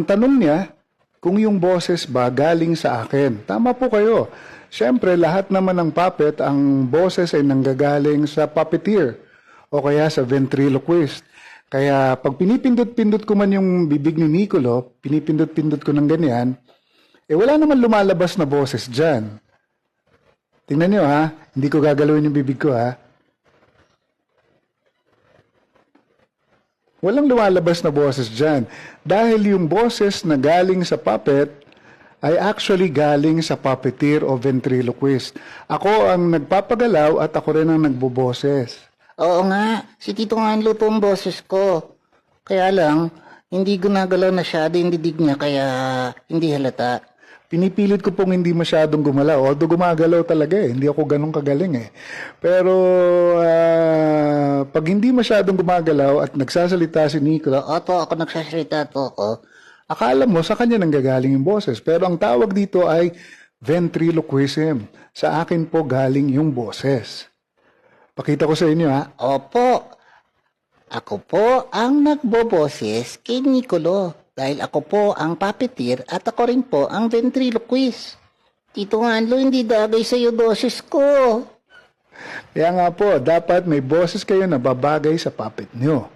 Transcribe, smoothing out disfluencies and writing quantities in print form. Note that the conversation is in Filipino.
Ang tanong niya kung yung boses ba galing sa akin. Tama po kayo. Siyempre, lahat naman ng puppet, ang boses ay nanggagaling sa puppeteer o kaya sa ventriloquist. Kaya pag pinipindot-pindot ko man yung bibig ni Nicolo, pinipindot-pindot ko ng ganyan, wala naman lumalabas na boses dyan. Tingnan nyo ha, hindi ko gagalawin yung bibig ko ha. Walang lumalabas na boses dyan. Dahil yung boses na galing sa puppet ay actually galing sa puppeteer o ventriloquist. Ako ang nagpapagalaw at ako rin ang nagboboses. Oo nga, si Tito Nganlo to ang boses ko. Kaya lang, hindi gumagalaw na masyado yung didig niya kaya hindi halata. Pinipilit ko pong hindi masyadong gumalaw. Although gumagalaw talaga eh. Hindi ako ganun kagaling eh. Pero pag hindi masyadong gumagalaw at nagsasalita si Nicola, Ako nagsasalita to ako. akala mo sa kanya nanggagaling yung boses. Pero ang tawag dito ay ventriloquism. Sa akin po galing yung boses. Pakita ko sa inyo ha. Opo, ako po ang nagboboses kay Nicolo dahil ako po ang puppeteer at ako rin po ang ventriloquist. Tito Nganlo, hindi dagay sa'yo boses ko. Kaya nga po, dapat may boses kayo na babagay sa puppet nyo.